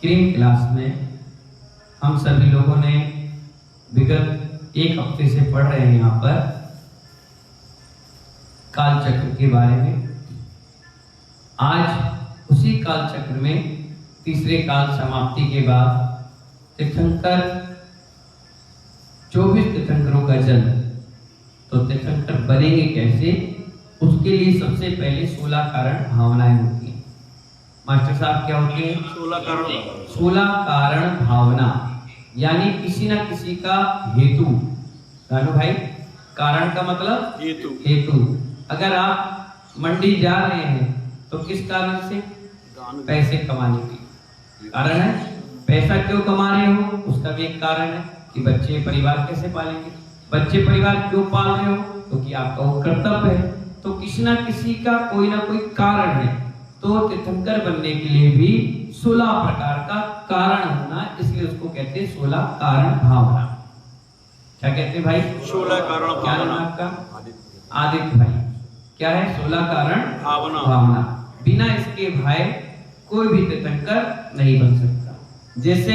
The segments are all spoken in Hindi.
क्रीम क्लास में हम सभी लोगों ने विगत एक हफ्ते से पढ़ रहे हैं यहाँ पर काल चक्र के बारे में। आज उसी काल चक्र में तीसरे काल समाप्ति के बाद तीर्थंकर 24 तीर्थंकरों का जन्म, तो तीर्थंकर बनेंगे कैसे, उसके लिए सबसे पहले 16 कारण भावनाएं होती हैं। मास्टर साहब क्या होती है? 16 कारण भावना, यानी किसी ना किसी का हेतु। रानू भाई, कारण का मतलब हेतु। अगर आप मंडी जा रहे हैं तो किस कारण से? पैसे कमाने के कारण है। पैसा क्यों कमा रहे हो, उसका भी एक कारण है कि बच्चे परिवार कैसे पालेंगे। बच्चे परिवार क्यों पाल रहे हो, क्योंकि आपका वो कर्तव्य है। तो किसी ना किसी का कोई ना कोई कारण है। तो तीर्थंकर बनने के लिए भी 16 प्रकार का कारण होना, इसलिए उसको कहते हैं 16 कारण भावना। क्या कहते हैं भाई? 16 कारण। क्या नाम आपका? आदित्य भाई। क्या है? 16 कारण भावना। बिना इसके भाई कोई भी तीर्थंकर नहीं बन सकता। जैसे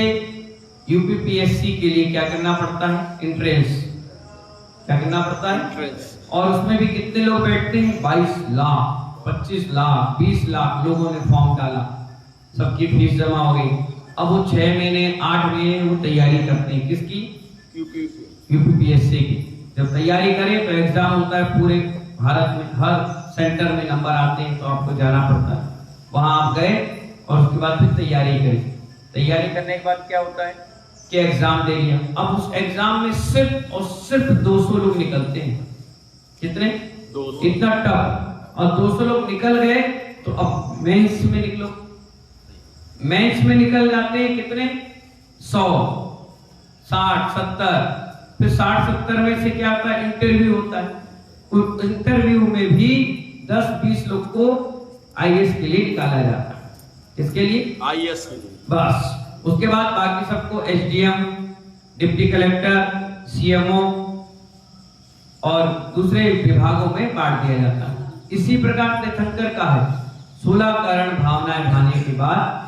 यूपीपीएससी के लिए क्या करना पड़ता है? एंट्रेंस। क्या करना पड़ता है? एंट्रेंस। और उसमें भी कितने लोग बैठते हैं? 22 लाख, 25 लाख, 20 लाख लोगों ने फॉर्म डाला, सबकी फीस जमा हो गई। अब वो 6 महीने 8 महीने वो तैयारी करते हैं। किसकी? यूपीपीएससी की। जब तैयारी करें तो एग्जाम होता है पूरे भारत में, हर सेंटर में नंबर आते हैं, तो आपको जाना पड़ता है। वहां आप गए और उसके बाद फिर तैयारी करें। तैयारी करने के बाद क्या होता है कि एग्जाम दे लिया। अब उस एग्जाम में सिर्फ और सिर्फ 200 लोग निकलते हैं। कितने? 200। इतना टफ। और 200 लोग निकल गए तो अब मेंस में निकलो। मेंस में निकल जाते हैं कितने? 100, 60, 70। फिर 60-70 में से क्या होता है? इंटरव्यू होता है। उस इंटरव्यू में भी 10-20 लोग को आईएएस के लिए निकाला जाता है। किसके लिए? आईएएस के लिए। बस उसके बाद बाकी सबको एसडीएम, डिप्टी कलेक्टर, सीएमओ और दूसरे विभागों में बांट दिया जाता है। इसी प्रकार तीर्थंकर का है। 16 कारण भावनाएं भाने के बाद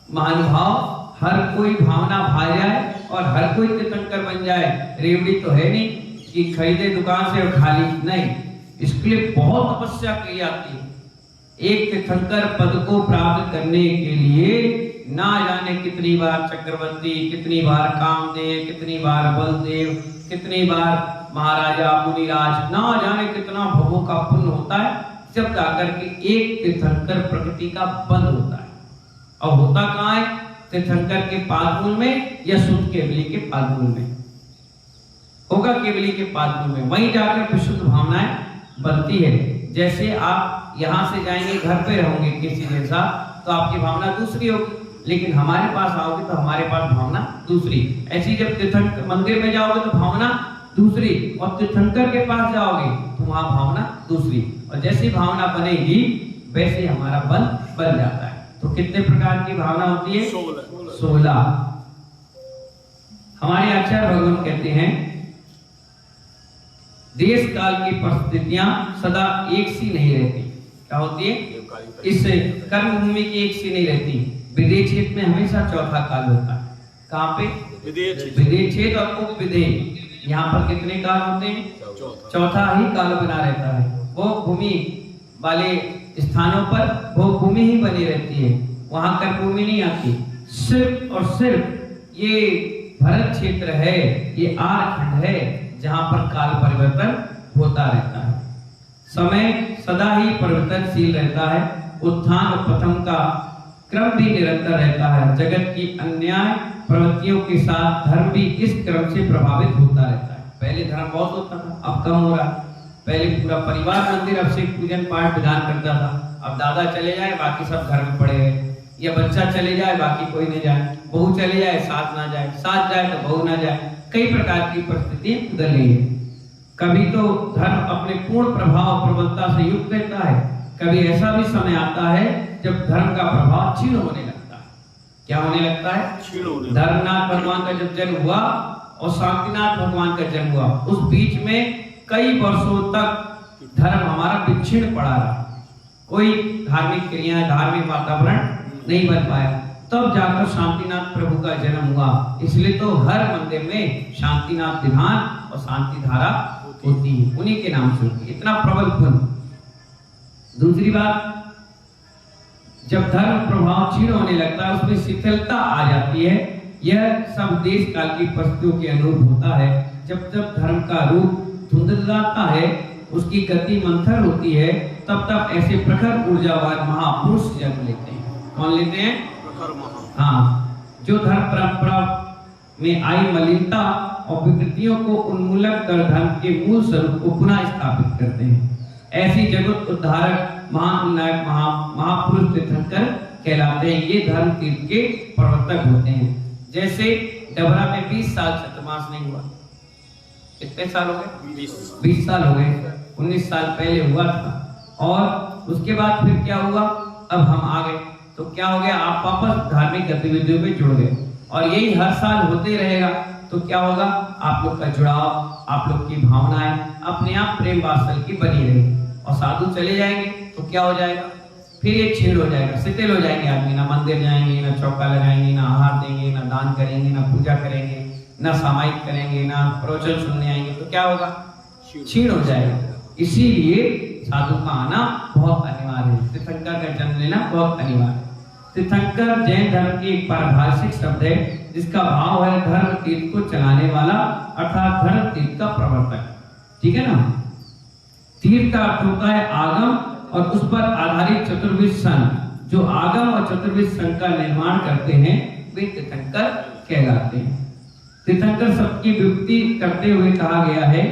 महानुभाव हर कोई भावना भा जाए और हर कोई तीर्थंकर बन जाए। रेवड़ी तो है नहीं कि खरीदे दुकान से और खाली नहीं, इसके लिए बहुत तपस्या की जाती है। एक तीर्थंकर पद को प्राप्त करने के लिए ना जाने कितनी बार चक्रवर्ती, कितनी बार कामदेव, कितनी बार बलदेव, कितनी बार महाराजा मुनिराज, ना जाने कितना भवों का पुण्य होता है, जब जाकर के एक तीर्थंकर प्रकृति का बंद होता है। और होता कहाँ है? तीर्थंकर के पादमूल में या शुद्ध केवली के पादमूल में होगा। केवली के पादमूल में वहीं जाकर विशुद्ध भावनाएं बनती है। जैसे आप यहाँ से जाएंगे, घर पे रहोगे किसी जैसा, तो आपकी भावना दूसरी होगी, लेकिन हमारे पास आओगे तो हमारे पास भावना दूसरी। ऐसी जब तीर्थंकर मंदिर में जाओगे तो भावना दूसरी, और तीर्थंकर के पास जाओगे तो वहां भावना दूसरी। और जैसी भावना बनेगी वैसे हमारा बल बन जाता है। तो कितने प्रकार की भावना होती है? 16। हमारे आचार्य भगवान कहते हैं देश काल की परिस्थितियां सदा एक सी नहीं रहती। क्या होती है? इस कर्म भूमि की एक सी नहीं रहती। विदेह क्षेत्र में हमेशा चौथा काल होता है। कहाँ पे? विदेह क्षेत्र और उपविदेह। यहाँ पर कितने काल होते हैं? चौथा ही काल बना रहता है। वो भूमि वाले स्थानों पर वो भूमि ही बनी रहती है, वहां कर्म भूमि नहीं आती। सिर्फ और सिर्फ ये भरत क्षेत्र है, ये आर्खंड है, जहां पर काल परिवर्तन होता रहता है। समय सदा ही परिवर्तनशील रहता है। उत्थान और पतन का क्रम भी निरंतर रहता है। जगत की अन्याय प्रवृत्तियों के साथ धर्म भी इस क्रम से प्रभावित होता रहता है। पहले धर्म बहुत होता था, अब कम हो रहा है। पहले पूरा परिवार मंदिर अभिषेक पूजन पाठ विधान करता था, अब दादा चले जाए बाकी सब घर में पड़े हैं, या बच्चा चले जाए बाकी कोई नहीं जाए, बहू चले जाए साथ ना जाए, साथ जाए तो बहू ना जाए। कई प्रकार की परिस्थिति बदल रही है। कभी तो धर्म अपने पूर्ण प्रभाव प्रबलता से युक्त रहता है, कभी ऐसा भी समय आता है जब धर्म का प्रभाव क्षीण होने लगता है। क्या होने लगता है? क्षीण होने। धर्मनाथ भगवान का जब जन्म हुआ और शांतिनाथ भगवान का जन्म हुआ, उस बीच में कई वर्षों तक धर्म हमारा विच्छिन्न पड़ा रहा। कोई धार्मिक क्रिया, धार्मिक वातावरण नहीं बन पाया। तब जाकर शांतिनाथ प्रभु का जन्म हुआ। इसलिए तो हर मंदिर में शांतिनाथ विधान और शांति धारा होती है, उन्हीं के नाम से होती है। इतना प्रबल पुण्य। दूसरी बात, जब धर्म प्रभाव क्षीण होने लगता है, उसमें शिथिलता आ जाती है। यह सब देश काल की परिस्थितियों के अनुरूप होता है। जब जब धर्म का रूप धुंधलाता है, उसकी गति मंथर होती है, तब तब ऐसे प्रखर ऊर्जावान महापुरुष जन्म लेते हैं। कौन लेते हैं? हाँ, जो धर्म परंपरा में आई मलिनता और विकृतियों को उन्मूलन कर धर्म के मूल स्वरूप को पुनः स्थापित करते हैं। ऐसी जगत उद्धारक महान नायक महापुरुष तीर्थंकर कहलाते हैं। ये धर्म तीर्थ के प्रवर्तक होते हैं। जैसे डबरा में 20 साल चतुर्मास नहीं हुआ। कितने साल हो गए? 20 साल हो गए। 19 साल पहले हुआ था और उसके बाद फिर क्या हुआ? अब हम आ गए तो क्या हो गया? आप वापस धार्मिक गतिविधियों में जुड़ गए और यही हर साल होते रहेगा तो क्या होगा? आप लोग का जुड़ाव, आप लोग की भावनाएं अपने आप प्रेम वात्सल्य की बनी रहेगी। और साधु चले जाएंगे तो क्या हो जाएगा? फिर एक छेड़ हो जाएगा, शिथिल हो जाएंगे आदमी। ना मंदिर जाएंगे, ना चौका लगाएंगे, ना आहार देंगे, ना दान करेंगे, ना पूजा करेंगे, ना सामायिक करेंगे, ना प्रवचन सुनने आएंगे, तो क्या होगा? क्षीण हो जाएगा। इसीलिए साधु का आना बहुत अनिवार्य है। तीर्थंकर का जन्म लेना बहुत अनिवार्य है। तीर्थंकर जैन धर्म की एक पारिभाषिक शब्द है जिसका भाव है धर्म तीर्थ को चलाने वाला, अर्थात धर्म तीर्थ का प्रवर्तक। ठीक है ना? तीर्थ का अर्थ होता है आगम और उस पर आधारित चतुर्विध संघ। जो आगम और चतुर्विध संघ का निर्माण करते हैं वे तीर्थंकर कहलाते हैं। तीर्थंकर शब्द की विभक्ति करते हुए कहा गया है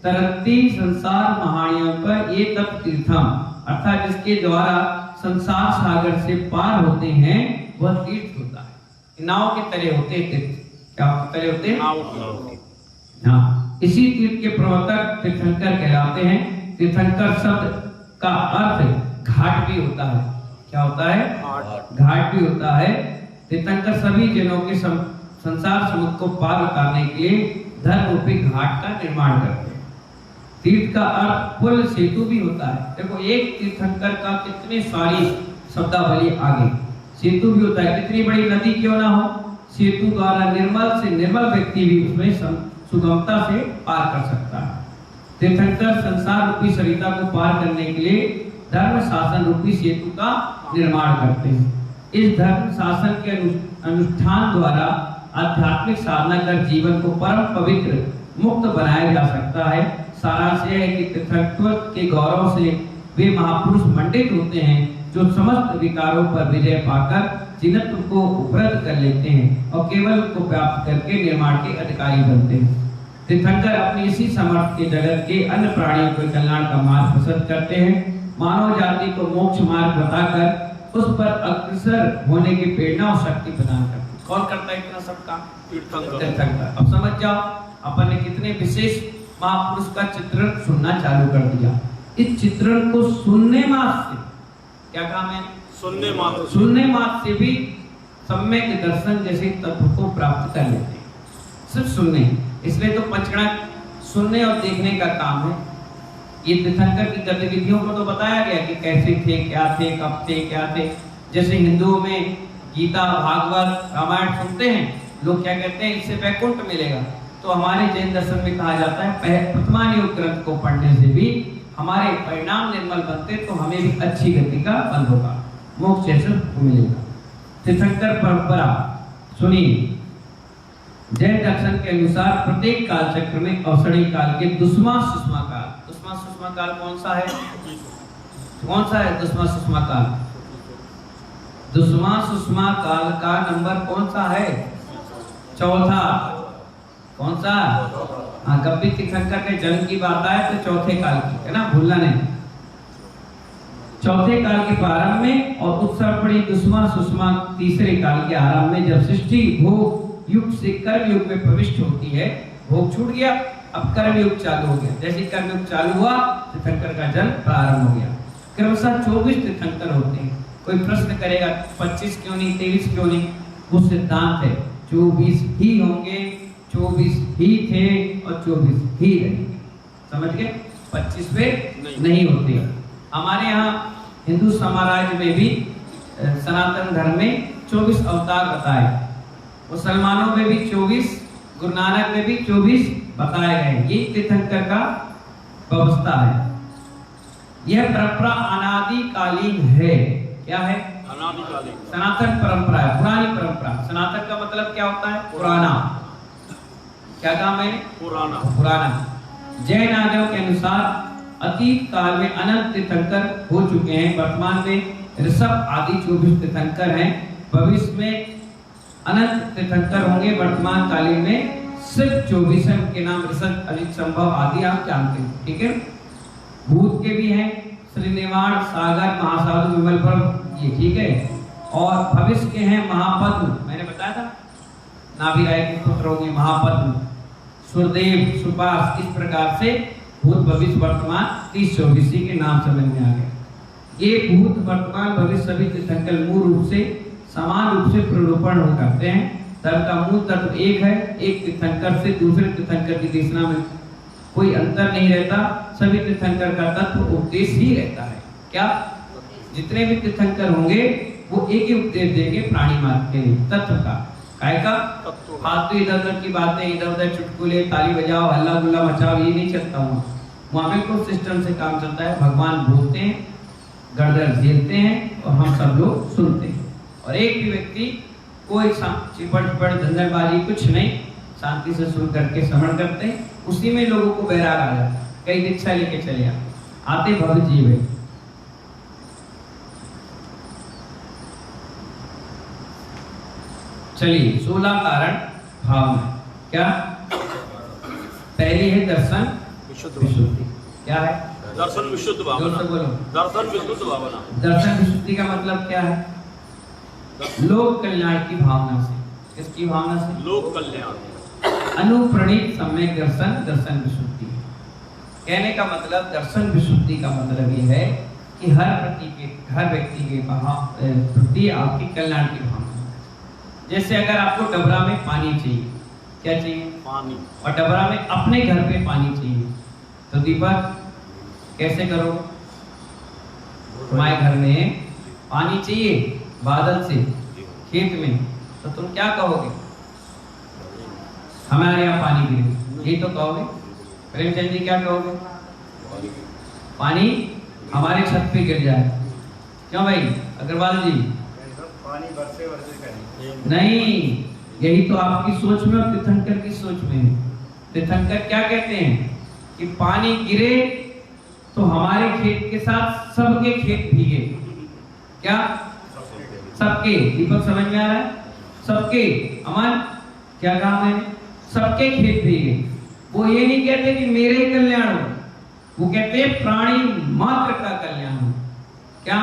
तरत्ती संसार महाणियों पर ये तप तीर्थम, अर्थात जिसके द्वारा संसार सागर से पार होते हैं वह तीर्थ होता है। नाव के तरह होते हैं तीर्थ। क्या तरह होते हैं? हाँ, इसी तीर्थ के प्रवर्तक तीर्थंकर कहलाते हैं। तीर्थंकर शब्द का अर्थ घाट भी होता है। क्या होता है? घाट भी होता है। तीर्थंकर सभी जनों के संसार समुद्र को पार उतारने के लिए धर्म रूपी घाट का निर्माण करते हैं। तीर्थ का अर्थ पुल सेतु भी होता है। देखो, एक तीर्थंकर का कितनी सारी शब्दावली आगे। सेतु भी होता है, कितनी बड़ी नदी क्यों ना हो, सेतु द्वारा निर्मल से निर्मल व्यक्ति भी उसमें सुगमता से पार कर सकता है। तीर्थंकर संसार रूपी सरिता को पार करने के लिए धर्म शासन रूपी सेतु का निर्माण करते हैं। इस धर्म शासन के अनुष्ठान द्वारा आध्यात्मिक साधना कर जीवन को परम पवित्र मुक्त बनाया जा सकता है। सारांश यह है कि तीर्थत्व के गौरव से वे महापुरुष मंडित होते हैं जो समस्त विकारों पर विजय पाकर जिनत्व को उपरत कर लेते हैं और केवल को प्राप्त करके निर्माण के अधिकारी बनते हैं। तीर्थंकर अपनी इसी समर्थ के जगत के अन्य प्राणियों के कल्याण का मार्ग प्रशस्त करते हैं। मानव जाति को मोक्ष मार्ग बताकर उस पर अग्रसर होने की प्रेरणा और शक्ति प्रदान करते हैं। कौन करता है इतना सब काम? तीर्थंकर। अब समझ जाओ अपन ने कितने विशेष महापुरुष का चित्रण सुनना चालू कर दिया। इस चित्रण को सुनने मात्र से क्या काम है? सुनने मात्र से भी सम्यक दर्शन जैसे तत्व को प्राप्त कर लेते हैं, सिर्फ सुनने। इसलिए तो पंचगणक सुनने और देखने का काम है। ये तीर्थंकर की गतिविधियों को तो बताया गया कि कैसे थे, क्या थे, कब थे, क्या थे। जैसे हिंदुओं में गीता, भागवत, रामायण सुनते हैं, लोग क्या कहते हैं इससे वैकुंठ मिलेगा। तो हमारे जैन दर्शन में कहा जाता है प्रथमानुयोग ग्रंथ को पढ़ने से भी हमारे परिणाम निर्मल बनते तो हमें भी अच्छी गति का बल होगा, मोक्ष जैसा मिलेगा। तीर्थंकर परंपरा सुनिए। जैन दर्शन के अनुसार प्रत्येक काल चक्र में अवसरी काल के दुष्मा सुषमा काल। दुष्मा सुषमा काल कौन सा है? कौन सा है दुष्मा सुषमा काल? दुष्मा सुषमा काल का नंबर कौन सा है? चौथा। कौन सा? हाँ, कभी तीर्थंकर के जन्म की बात आए तो चौथे काल की है ना, भूलना नहीं। चौथे काल के प्रारंभ में और उत्सव पड़ी दुष्मा सुषमा तीसरे काल के आरंभ में, जब सृष्टि भोग युग से कर्म युग में प्रविष्ट होती है। भोग छूट गया, अब कर्म युग चालू हो गया। जैसे कर्म युग चालू हुआ तीर्थंकर का जन्म प्रारंभ हो गया। क्रमशः 24 तीर्थंकर होते हैं। कोई प्रश्न करेगा 25 क्यों नहीं, 23 क्यों नहीं? वो सिद्धांत है 24 ही होंगे, 24 ही थे और 24 ही रहेंगे। समझ गए? 25वें नहीं होते। हमारे यहाँ हिंदू साम्राज्य में भी सनातन धर्म में 24 अवतार बताए। मुसलमानों में भी 24, गुरु नानक में भी 24 बताए गए। ये तीर्थंकर का व्यवस्था है। यह परंपरा अनादिकालीन है। क्या है? अनादिकालीन, सनातन परंपरा है, पुरानी परंपरा। सनातन का मतलब क्या होता है? पुराना। क्या काम है? पुराना। जैन आगम के अनुसार अतीत काल में अनंत तीर्थंकर हो चुके हैं। वर्तमान में ऋषभ आदि 24 तीर्थंकर हैं। भविष्य में अनंत तीर्थंकर होंगे। वर्तमान कालीन में सिर्फ 24 हैं। उनके नाम ऋषभ, अनिल, संभव आदि आप जानते हैं। ठीक है। भूत के भी हैं, श्रीनिवाण, सागर, महासाधु, विमल प्रभु, ये ठीक है। और भविष्य के हैं महापद्म, मैंने बताया था नाभि राय के पुत्र होंगे महापद्म, सुरदेव, सुपास। इस प्रकार से भूत, भविष्य, वर्तमान 30-24 के नाम समझ में आ गए। ये भूत, वर्तमान, भविष्य सभी तीर्थंकर मूल रूप से समान रूप से प्ररूपण हो करते हैं। धर्म का मूल तत्व एक है। एक तीर्थंकर से दूसरे तीर्थंकर की देशना में कोई अंतर नहीं रहता। सभी तीर्थंकर का तत्व उपदेश ही रहता है। क्या? जितने भी तीर्थंकर होंगे वो एक ही उपदेश देंगे प्राणी मात्र के तत्व का। काय का? फालतू इधर उधर की बातें, इधर उधर चुटकुले, ताली बजाओ, हल्ला गुल्ला मचाओ, ये नहीं चलता हुआ। वहां बिल्कुल सिस्टम से काम चलता है। भगवान बोलते हैं, गड़गड़ झेलते हैं और हम सब लोग सुनते हैं। और एक भी व्यक्ति कोई चिपट धंधड़बाजी कुछ नहीं, शांति से सुन करके श्रवण करते हैं। उसी में लोगों को बैराग आ जाता है। कई दीक्षा लेके चले आते भव्य जीव है। चलिए 16 कारण भावना। क्या? पहली है दर्शन विशुद्धि। क्या है? दर्शन विशुद्ध भावना। बोलो। दर्शन विशुद्ध भावना। दर्शन विशुद्धि का मतलब क्या है? लोक कल्याण की भावना से। किसकी भावना से? लोक कल्याण। अनुप्रणीत सम्यक दर्शन, दर्शन विशुद्धि। कहने का मतलब दर्शन विशुद्धि का मतलब ये है कि हर व्यक्ति के प्रति आपकी कल्याण की भावना। जैसे अगर आपको डबरा में पानी चाहिए, क्या चाहिए? पानी। और डबरा में अपने घर पे पानी चाहिए, तो दीपक कैसे करो? तुम्हारे घर में पानी चाहिए बादल से खेत में, तो तुम क्या कहोगे? हमारे यहाँ पानी गिरे, ये तो कहोगे। प्रेमचंद जी क्या कहोगे? पानी हमारे छत पे गिर जाए। क्यों भाई अग्रवाल जी? पानी बरसे करें। नहीं, यही तो आपकी सोच में और तीर्थंकर की सोच में है। तीर्थंकर क्या कहते हैं कि पानी गिरे तो हमारे खेत के साथ सबके खेत भीगे। क्या? सबके। दीपक समझ में आ रहा है? सबके। अमन क्या कहा मैंने? सबके खेत भीगे। वो ये नहीं कहते कि मेरे कल्याण हो, वो कहते हैं प्राणी मात्र का कल्याण हो। क्या?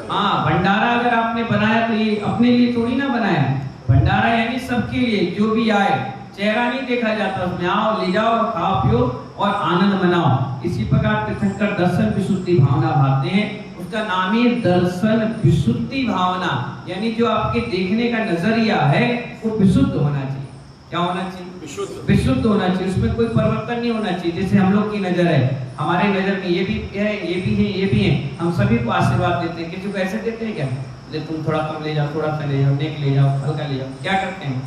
हाँ, भंडारा अगर आपने बनाया तो ये अपने लिए थोड़ी ना बनाया। भंडारा यानी सबके लिए, जो भी आए। चेहरा नहीं देखा जाता उसमें। आओ, ले जाओ, खाओ पियो और आनंद मनाओ। इसी प्रकार तीर्थंकर दर्शन विशुद्धि भावना भाते हैं। उसका नाम ही दर्शन विशुद्धि भावना, यानी जो आपके देखने का नजरिया है वो विशुद्ध होना चाहिए। क्या होना चाहिए? विशुद्ध होना चाहिए। उसमें कोई परिवर्तन नहीं होना चाहिए। जैसे हम लोग की नजर है, हमारे नजर में ये भी है, ये भी है, ये भी है। हम सभी को आशीर्वाद देते हैं। किसी को ऐसे देते हैं क्या? ले तुम थोड़ा कम ले जाओ, थोड़ा सा ले जाओ, नेक ले जाओ, हल्का ले जाओ। क्या करते हैं?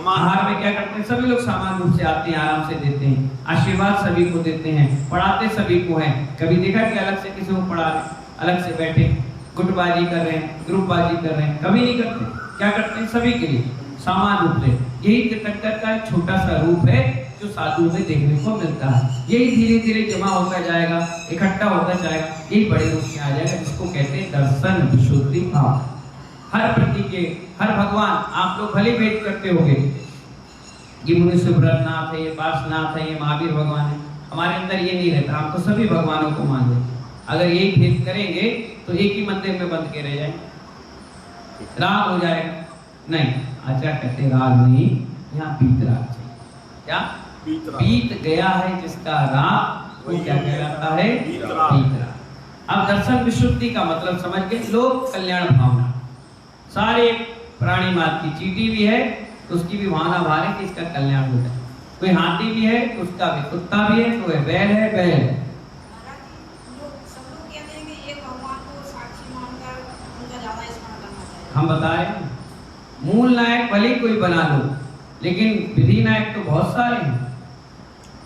आहार में क्या करते हैं? सभी लोग समान रूप से आते हैं, आराम से देते हैं, आशीर्वाद सभी को देते हैं, पढ़ाते सभी को हैं। कभी देखा कि अलग से किसी को पढ़ा रहे, अलग से बैठे गुटबाजी कर रहे हैं, ग्रुपबाजी कर रहे हैं? कभी नहीं करते। क्या करते हैं? सभी के लिए समान रूप से। यही तीर्थंकर का एक छोटा सा रूप है जो साधु में देखने को मिलता है। यही धीरे धीरे जमा होता जाएगा, इकट्ठा होता जाएगा, यही बड़े रूप में आ जाएगा, जिसको कहते हैं दर्शन विशुद्धि भाव। हर प्रति के हर भगवान, आप लोग भले भेद करते होंगे, ये मुनि सुब्रतनाथ है, ये पार्श्वनाथ है, ये महावीर भगवान है। हमारे अंदर ये नहीं रहता। हम तो सभी भगवानों को मान लेते। अगर यही भेद करेंगे तो एक ही मंदिर में बंद के रह जाएंगे, राग हो जाएगा। नहीं, आचार्य कहते राग नहीं, यहाँ बीत राग चाहिए। क्या? बीत गया है जिसका राग, वो क्या कहलाता है? बीत राग। अब दर्शन विशुद्धि का मतलब समझ गए। लोक कल्याण भावना। सारे प्राणी मात्र की चींटी भी है तो उसकी भी भावना भार है कि इसका कल्याण हो जाए। कोई हाथी भी है तो उसका भी, कुत्ता भी है तो बैल है, बैल है। हम बता रहे हैं मूल नायक भले ही कोई बना लो, लेकिन विधि नायक तो बहुत सारे हैं।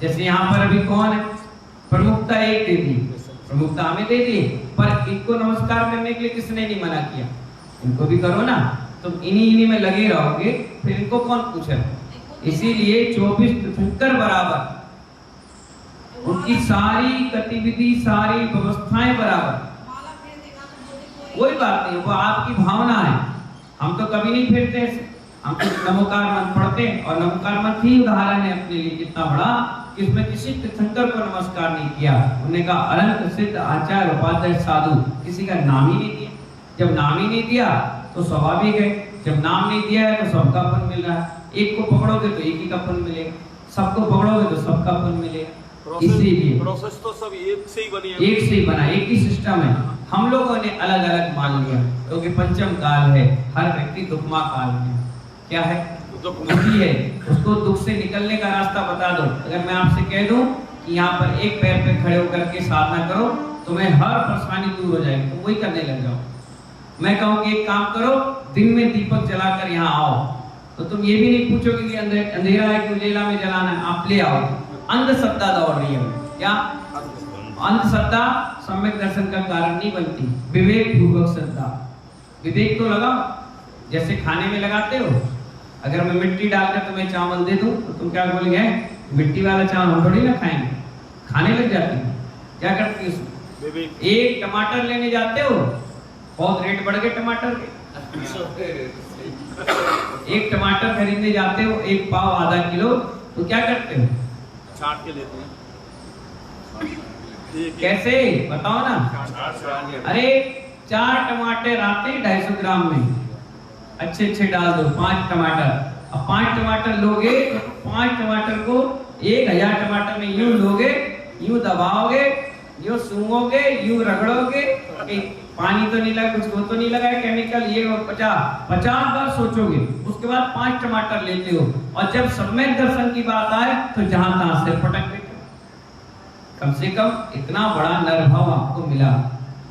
जैसे यहाँ पर अभी कौन है, प्रमुखता एक दे दी, प्रमुखता हमें दे दी, पर इनको नमस्कार करने के लिए किसने नहीं मना किया, इनको भी करो ना। तुम इन्हीं में लगे रहोगे, फिर इनको कौन पूछे। इसीलिए 24 तीर्थंकर बराबर, उनकी सारी गतिविधि सारी व्यवस्थाएं बराबर, कोई बात नहीं, वो आपकी भावना है। हम तो कभी नहीं फिरते ऐसे, हम तो नमोकार मंत्र पढ़ते हैं, और नमोकार मंत्र ही उदाहरण है अपने लिए कितना बड़ा, कि इसमें किसी तीर्थंकर को नमस्कार नहीं किया। उन्होंने कहा अनंत सिद्ध आचार्य उपाध्याय साधु, किसी का नाम ही नहीं दिया। जब नाम ही नहीं दिया तो स्वाभाविक है, जब नाम नहीं दिया है तो सबका पुण्य मिल रहा है। एक को पकड़ोगे तो एक ही का पुण्य मिलेगा, सबको पकड़ोगे तो सबका पुण्य मिलेगा। इसीलिए प्रोसेस तो सब एक से ही बनी है, एक से ही बना, एक ही सिस्टम है। हम लोगों ने अलग अलग मान लिया, क्योंकि पंचम काल है, हर व्यक्ति दुखमा काल में क्या है, दुखी है। उसको दुख से निकलने का रास्ता बता दो। अगर मैं आपसे कह दूं कि यहाँ पर एक पैर पे खड़े होकर के साधना करो, तुम्हें हर परेशानी दूर हो जाएगी, तुम वही करने लग जाओ। मैं कहूँ कि एक काम करो, दिन में दीपक जलाकर यहाँ आओ, तो तुम ये भी नहीं पूछोगे कि अंधेरा है क्यों लेला में जलाना है, आप ले आओ। अंधश्रद्धा दौड़ रही है, क्या अंधश्रद्धा सम्यक दर्शन का कारण नहीं बनती, विवेक पूर्वक श्रद्धा। विवेक तो लगाओ, जैसे खाने में लगाते हो। अगर मैं मिट्टी डालकर तुम्हें चावल दे दूं तो तुम क्या बोलेंगे, मिट्टी वाला चावल हम थोड़ी ना खाएंगे, खाने लग जाते हो। क्या करते हो, एक टमाटर लेने जाते हो, बहुत रेट बढ़ गए टमाटर के, एक टमाटर खरीदने जाते हो, एक पाव आधा किलो, तो क्या करते हो, छांट के लेते हैं। कैसे बताओ ना। अरे 4 टमाटर आते हैं 250 ग्राम में, अच्छे अच्छे डाल दो 5 टमाटर। अब 5 टमाटर लोगे तो 5 टमाटर को 1000 टमाटर में यूं लोगे, यूं दबाओगे, यूं सूंघोगे, यूं रगड़ोगे, पानी तो नहीं लगा, कुछ वो तो नहीं लगा केमिकल, ये 50 बार सोचोगे, उसके बाद 5 टमाटर लेते हो। और जब सम्यक दर्शन की बात आए तो जहां तहां से पटक देते हो। कम से कम इतना बड़ा नरभाव आपको मिला,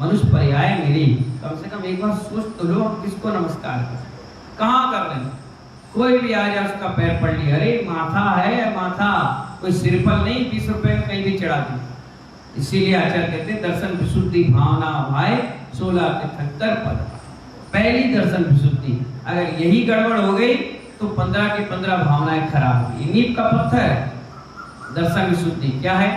मनुष्य पर्याय मिली, कम से कम एक बार सोच तो लो, किसको नमस्कार कर, कहाँ कर रहे हैं। कोई भी आ जाए उसका पैर पड़ लिया, अरे माथा है माथा, कोई सिरपल नहीं 20 रुपए में कहीं भी चढ़ा दी। इसीलिए आचार्य कहते हैं दर्शन विशुद्धि भावना भाई 16 तीर्थंकर पद। पहली दर्शन विशुद्धि, अगर यही गड़बड़ हो गई तो 15 की 15 भावनाएं खराब होगी। नींव का पत्थर दर्शन विशुद्धि क्या है,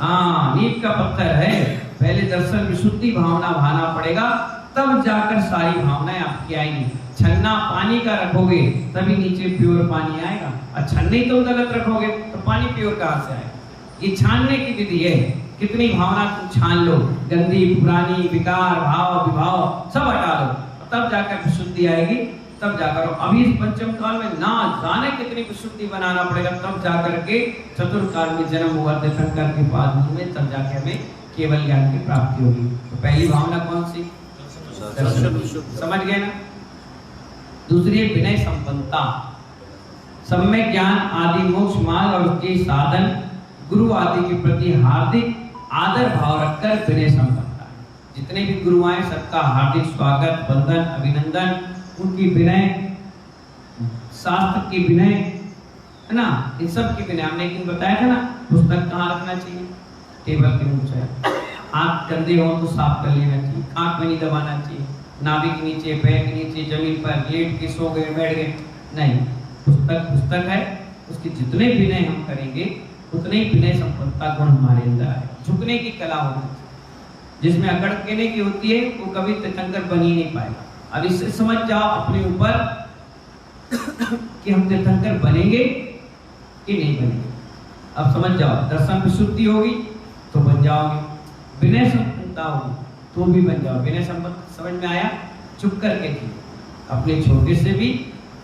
हाँ नींव का पत्थर है। पहले दर्शन विशुद्धि भावना भाना पड़ेगा, तब जाकर सारी भावनाएं आपकी आएंगी। छन्ना पानी का रखोगे तभी नीचे प्योर पानी आएगा, और छन्ने तुम गलत रखोगे तो पानी प्योर कहाँ से आएगा। ये छानने की विधि है, कितनी भावना तुम छान लो, गंदी पुरानी विकार भाव विभाव सब हटा लो, तब जाकर विशुद्धि आएगी, तब जाकर। अभी इस पंचम काल में ना जाने कितनी विशुद्धि बनाना पड़ेगा, तब जाकर के चतुर्थ काल में जन्म हुआ तीर्थंकर के पाद में, तब जाके हमें केवल ज्ञान की प्राप्ति होगी। तो पहली भावना कौन सी, समझ गए ना। दूसरी विनय संपन्नता, सम्यक ज्ञान आदि मोक्ष मार्ग और उसके साधन गुरु आदि के प्रति हार्दिक आदर भाव रखकर विनय संपन्नता। जितने भी गुरु आए सबका हार्दिक स्वागत वंदन अभिनंदन, उनकी विनय, शास्त्र की विनय है ना, इन सब की विनय। हमने एक दिन बताया था ना, पुस्तक कहाँ रखना चाहिए, टेबल के नीचे। हाथ गंदे हो तो साफ कर लेना चाहिए, आंख में नहीं दबाना चाहिए, नाभि के नीचे, पैर के नीचे, जमीन पर लेट के सो गए बैठ गए नहीं। पुस्तक है, उसके जितने विनय हम करेंगे उतने ही विनय संपन्नता गुण हमारे अंदर है। झुकने की कला होगी, जिसमें अकड़ कहने की होती है वो कभी तीर्थंकर बन ही नहीं पाएगा। अब इससे समझ जाओ अपने ऊपर कि हम तीर्थंकर बनेंगे कि नहीं बनेंगे। अब समझ जाओ, दर्शन विशुद्धि होगी तो बन जाओगे, विनय संपन्नता होगी तो भी बन जाओ। विनय संपन्नता समझ में आया, चुप करके थी अपने छोटे से भी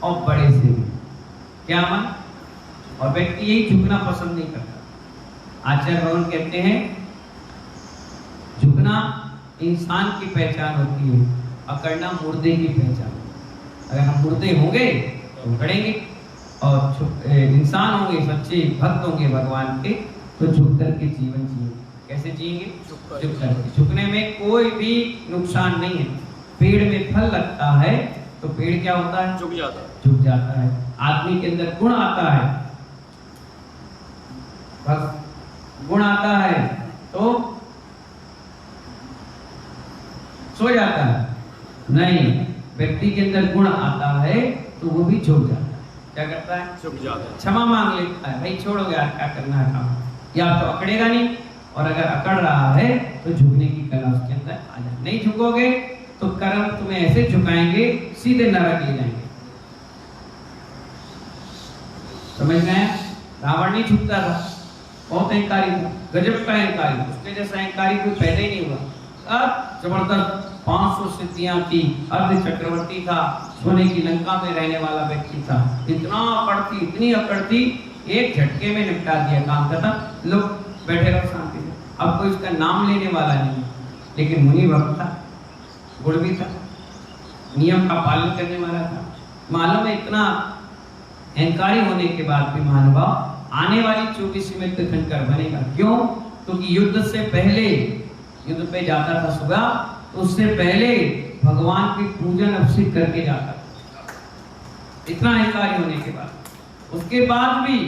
और बड़े से भी, क्या मन। और व्यक्ति यही झुकना पसंद नहीं करता। आचार्य भगवान कहते हैं झुकना इंसान की पहचान होती है, अकड़ना मुर्दे की पहचान। अगर हम मुर्दे होंगे तो अकड़ेंगे, और इंसान होंगे, सच्चे भक्त होंगे भगवान के, तो झुक करके जीवन जिएंगे। कैसे जिएंगे, झुक करके। झुकने में कोई भी नुकसान नहीं है, पेड़ में फल लगता है तो पेड़ क्या होता है? झुक जाता है। झुक जाता है। आदमी के अंदर गुण आता है, बस गुण आता है तो सो जाता है? नहीं, व्यक्ति के अंदर गुण आता है तो वो भी झुक जाता है। क्या करता है? झुक जाता है। क्षमा मांग लेता है, भाई छोड़ो यार, क्या करना है काम, या तो अकड़ेगा नहीं, और अगर अकड़ रहा है तो झुकने की कला उसके अंदर आ जाए। नहीं झुकोगे तो कर्म तुम्हें ऐसे झुकाएंगे, सीधे नरक ले जाएंगे। समझ में आया? रावण नहीं झुकता था, बहुत अहंकारी था, गजब का अहंकारी, उसके जैसा अहंकारी कोई पैदा ही नहीं हुआ। अब जबरदस्त 500 सिद्धियां थी, अर्ध चक्रवर्ती था, सोने की लंका में रहने वाला व्यक्ति था। इतना अकड़ थी, इतनी अकड़ थी, एक झटके में निपटा दिया काम खत्म। लोग बैठे रहो शांति से। अब कोई उसका नाम लेने वाला नहीं, लेकिन मुनि भक्त था, गुण भी था, नियम का पालन करने वाला था। मालूम है इतना अहंकारी होने के बाद भी महानुभाव आने वाली 24वीं में तीर्थंकर बनेगा। क्यों? क्योंकि युद्ध से पहले, युद्ध पे जाता था सुबह, तो उससे पहले भगवान की पूजन अभिषेक करके जाता था, इतना अहंकारी होने के बाद। उसके बाद भी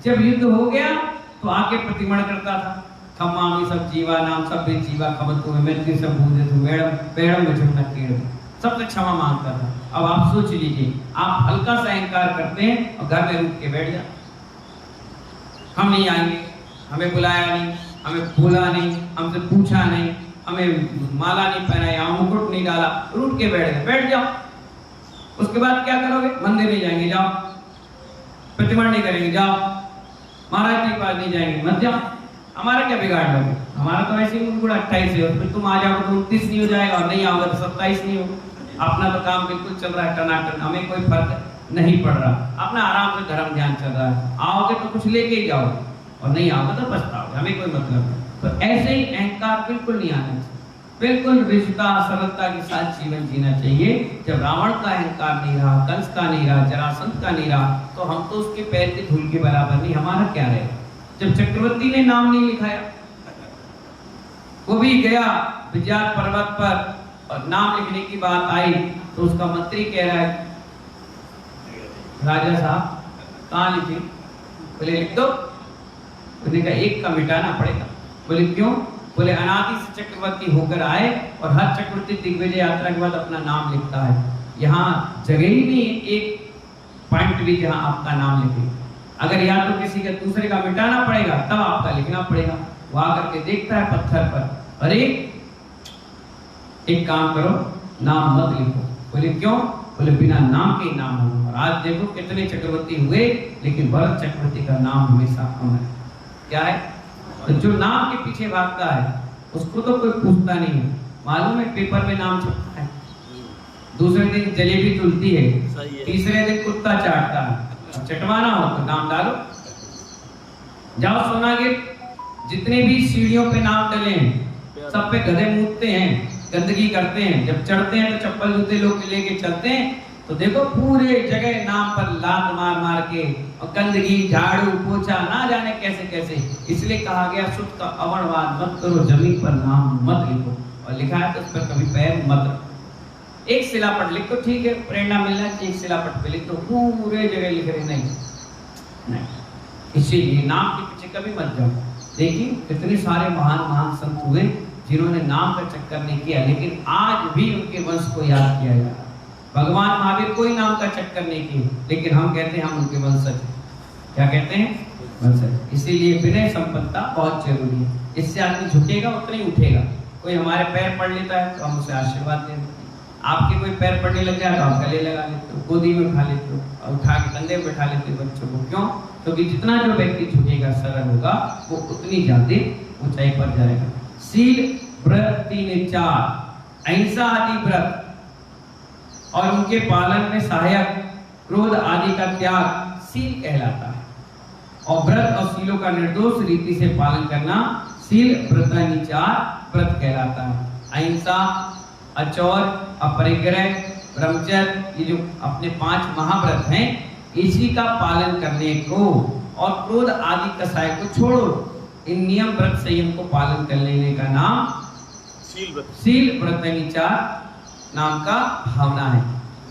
जब युद्ध हो गया तो आके प्रतिमण करता था, खम्मामी सब जीवा नाम सब बे जीवा खबर तुम्हें मृत्यु सब भूले तुम मैडम पेड़म में झुकना कीड़, सबसे क्षमा मांगता था। अब आप सोच लीजिए, आप हल्का सा अहंकार करते हैं और घर में रुक के बैठ जाते, हम नहीं आएंगे, हमें बुलाया नहीं, हमें बोला नहीं, हमसे पूछा नहीं, हमें माला नहीं पहनाया, मुकुट नहीं डाला, रूठ के बैठ गए, बैठ जाओ। उसके बाद क्या करोगे? मंदिर नहीं जाएंगे, जाओ। प्रतिमण नहीं करेंगे, जाओ। महाराज के पास नहीं जाएंगे, मत जाओ। हमारा क्या बिगाड़ लोगे? हमारा तो ऐसे ही मुकुट 28 है, फिर तुम आ जाओगे तो 29 नहीं हो जाएगा, और नहीं आओगे तो 27 नहीं होगा। अपना तो काम बिल्कुल चल रहा है टनाटन, हमें कोई फर्क नहीं पड़ रहा, अपना आराम से धर्म ध्यान चल रहा है। आओगे तो कुछ लेके ही जाओगे, और नहीं आओगे तो पछताओगे, हमें कोई मतलब नहीं। तो ऐसे ही अहंकार बिल्कुल नहीं आना चाहिए, बिल्कुल विशुद्धता सरलता के साथ जीवन जीना चाहिए। जब रावण का अहंकार नहीं रहा, कंस का नहीं रहा, जरासंध का नहीं रहा, तो हम तो उसके पैर के धूल के बराबर नहीं, हमारा क्या रहेगा? जब चक्रवर्ती ने नाम नहीं लिखाया, वो भी गया विजयात पर्वत पर और नाम लिखने की बात आई तो उसका मंत्री कह रहा है, राजा साहब कहाँ लिखे? बोले लिख दो। उसने कहा एक का मिटाना पड़ेगा। बोले क्यों? बोले अनादि से चक्रवर्ती होकर आए और हर चक्रवर्ती दिग्विजय यात्रा के बाद अपना नाम लिखता है, यहाँ जगह ही नहीं एक पॉइंट भी जहाँ आपका नाम लिखे। अगर या तो किसी का दूसरे का मिटाना पड़ेगा तब आपका लिखना पड़ेगा। वो आकर के देखता है पत्थर पर, अरे एक काम करो, नाम मत लिखो। बोले क्यों? बोले बिना नाम के ही नाम हो। और आज देखो कितने चक्रवर्ती हुए, लेकिन भरत चक्रवर्ती का नाम हमेशा अमर है। क्या है? तो जो नाम के पीछे भागता है उसको तो कोई पूछता नहीं है। मालूम है पेपर में नाम छपता है, दूसरे दिन जलेबी तुलती है, तीसरे दिन कुत्ता चाटता है। चटवाना हो तो नाम डालो। जाओ सोनागिर, जितने भी सीढ़ियों पे नाम डले हैं सब पे गधे मूतते हैं, गंदगी करते हैं। जब चढ़ते हैं तो चप्पल जूते लोग लेके चलते हैं, तो देखो पूरे जगह नाम पर लात मार मार के और गंदगी झाड़ू पोछा ना जाने कैसे कैसे। इसलिए कहा गया शुद्ध का अवणवाद मत करो, जमीन पर नाम मत लिखो। और लिखा है तो उस पर कभी पैर मत रखो। एक शिलापट लिख तो ठीक है, प्रेरणा मिलना चाहिए, एक शिलापट पे लिख तो पूरे जगह लिख रहे नहीं। इसीलिए नाम के पीछे कभी मत जाओ। देखिए कितने सारे महान महान संत हुए जिन्होंने नाम का चक्कर नहीं किया, लेकिन आज भी उनके वंश को याद किया जाता है। भगवान महावीर कोई नाम का चक्कर नहीं किए, लेकिन हम कहते हैं हम उनके वंशज हैं। क्या कहते हैं? वंशज। इसीलिए विनय संपन्नता बहुत जरूरी है। इससे आदमी झुकेगा उतना ही उठेगा। कोई हमारे पैर पड़ लेता है तो हम उसे आशीर्वाद देते हैं। आपके कोई पैर पड़ने लग जाए तो आप गले लगा लेते हो, गोदी में उठा लेते हो और उठा के कंधे में बैठा लेते हो बच्चों को। क्यों? क्योंकि जितना जो व्यक्ति झुकेगा सरल होगा वो उतनी ज्यादा ऊंचाई पर जाएगा। सील व्रत 3-4, अहिंसा आदि व्रत और उनके पालन में सहायक, क्रोध आदि का त्याग सील कहलाता है। और व्रत और सीलों का निर्दोष रीति से पालन करना सील व्रतानुसार व्रत कहलाता है। अहिंसा, अचौर, अपरिग्रह, ब्रह्मचर्य, ये जो अपने 5 महाव्रत हैं, इसी का पालन करने को और क्रोध आदि कसाय को छोड़ो। इन नियम व्रत संयम को पालन कर लेने का नाम सील व्रतानुसार नाम का भावना है।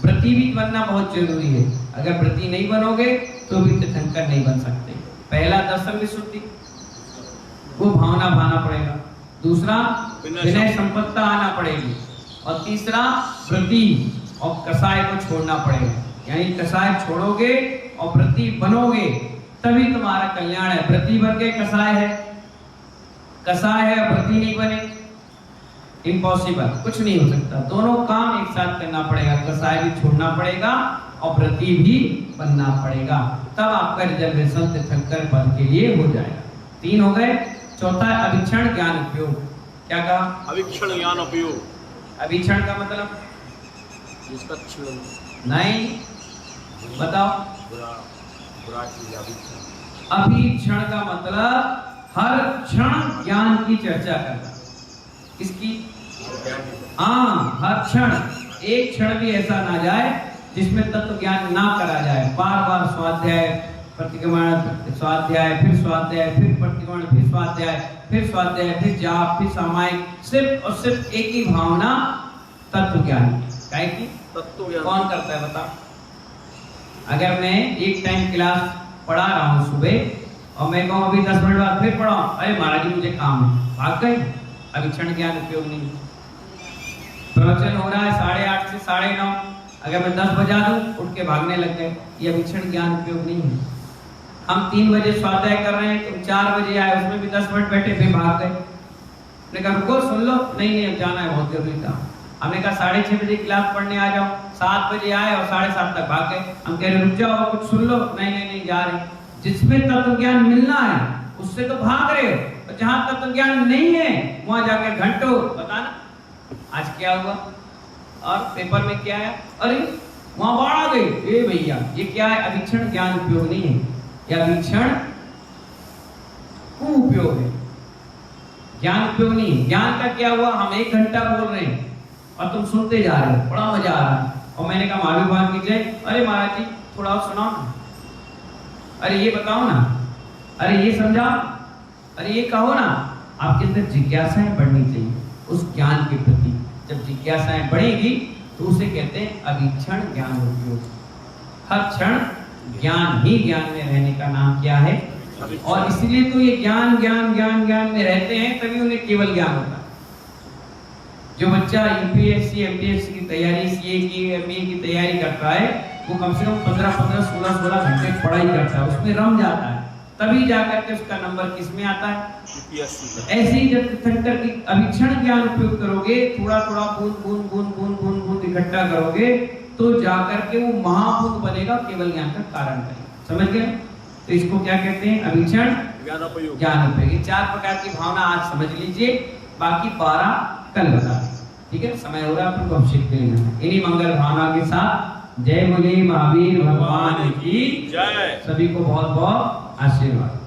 व्रती भी बनना बहुत जरूरी है। अगर व्रती नहीं बनोगे तो भी तीर्थंकर नहीं बन सकते। पहला दर्शन विशुद्धि, वो भावना भाना पड़ेगा। दूसरा विनय संपत्ता आना पड़ेगी। और तीसरा व्रती और कसाय को छोड़ना पड़ेगा। यानी कसाय छोड़ोगे और व्रती बनोगे तभी तुम्हारा कल्याण है। व्रती बन के कसाय है, कसाय है और व्रती नहीं बने, इम्पॉसिबल, कुछ नहीं हो सकता। दोनों काम एक साथ करना पड़ेगा। कसाय भी छोड़ना पड़ेगा और व्रती भी बनना पड़ेगा, तब आपका रिजर्वेशन तीर्थंकर पद के लिए हो जाएगा। 3 हो गए। चौथा है अभिक्षण ज्ञान उपयोग। क्या कहा? अभिक्षण ज्ञान उपयोग। अभिक्षण का मतलब जिसका क्षण नहीं, बताओ। बुरा बुरा चीज अभिक्षण। अभिक्षण का मतलब हर क्षण ज्ञान की चर्चा करना। किसकी? हाँ, हर क्षण। एक क्षण भी ऐसा ना जाए जिसमें तत्व ज्ञान ना करा जाए। बार बार स्वाध्याय, प्रतिक्रमण, स्वाध्याय, फिर स्वाध्याय, फिर प्रतिक्रमण, फिर स्वाध्याय, फिर स्वाध्याय, फिर जाप, फिर सामायिक, सिर्फ और सिर्फ एक ही भावना, तत्व ज्ञान। क्या की? तत्व ज्ञान। कौन करता है बताओ? अगर मैं एक टाइम क्लास पढ़ा रहा हूँ सुबह और मैं कहूँ अभी 10 मिनट बाद फिर पढ़ाऊं, अरे महाराज जी मुझे काम है, भाग गए। अभिक्षण ज्ञान उपयोग नहीं। प्रवचन हो रहा है 8:30 से 9:30, अगर मैं 10 बजा दूं उठ के भागने लग गए, ये अभिक्षण ज्ञान उपयोग नहीं है। हम 3 बजे स्वाध्याय कर रहे हैं, तुम 4 बजे आए, उसमें भी 10 मिनट बैठे फिर भाग गए। हमने कहा रुको सुन लो, नहीं अब जाना है, बहुत जरूरी था। हमने कहा 6:30 बजे क्लास पढ़ने आ जाओ, 7 बजे आए और 7:30 तक भाग गए। हम कह रहे रुक जाओ कुछ सुन लो, नहीं जा रहे। जिसमें तत्व ज्ञान मिलना है उससे तो भाग रहे हो, और जहां तत्व ज्ञान नहीं है वहां जाके घंटों बताना आज क्या हुआ और पेपर में क्या है, अरे वहां बाढ़ आ गई, ए भैया ये क्या है? अभिक्षण ज्ञान उपयोग नहीं है, यह अभिक्षण उपयोग है, ज्ञान उपयोग नहीं है। ज्ञान का क्या हुआ? हम 1 घंटा बोल रहे हैं और तुम सुनते जा रहे हो, बड़ा मजा आ रहा है। और मैंने कहा महावीर भगवान की जय, अरे महाराज जी थोड़ा और सुनाओ ना, अरे ये बताओ ना, अरे ये समझाओ, अरे ये कहो ना। आपके अंदर जिज्ञासाएं बढ़नी चाहिए उस ज्ञान के प्रति। जब जिज्ञासाएं बढ़ेगी तो उसे कहते हैं अभिक्षण ज्ञान उपयोग। हर क्षण ज्ञान ही ज्ञान में रहने का नाम क्या है? और इसलिए तो ये ज्ञान ज्ञान ज्ञान ज्ञान में रहते हैं, तभी उन्हें केवल ज्ञान होता है। जो बच्चा यूपीएससी एमपीएससी की तैयारी, सीए की, एमए की तैयारी करता है, वो कम से कम 15 16 घंटे पढ़ाई करता है, उसमें रम जाता है, तभी जाकर के उसका नंबर किस में आता है? ऐसे ही जब तीर्थंकर की अभिक्षण ज्ञान उपयोग करोगे, थोड़ा थोड़ा बूंद बूंद बूंद बूंद बूंद बूंद इकट्ठा करोगे तो जाकर के वो महाबूंद बनेगा, केवल ज्ञान का कारण बनेगा। समझ गए? तो इसको क्या कहते हैं? अभिक्षण ज्ञान उपयोग। ये 4 प्रकार की भावना आज समझ लीजिए, बाकी 12 कल बता दें। ठीक है, समय हो रहा है, आपको अभिषेक के लिए इन्हीं मंगल भावना के साथ जय बोले महावीर भगवान की जय। सभी को बहुत बहुत आशीर्वाद।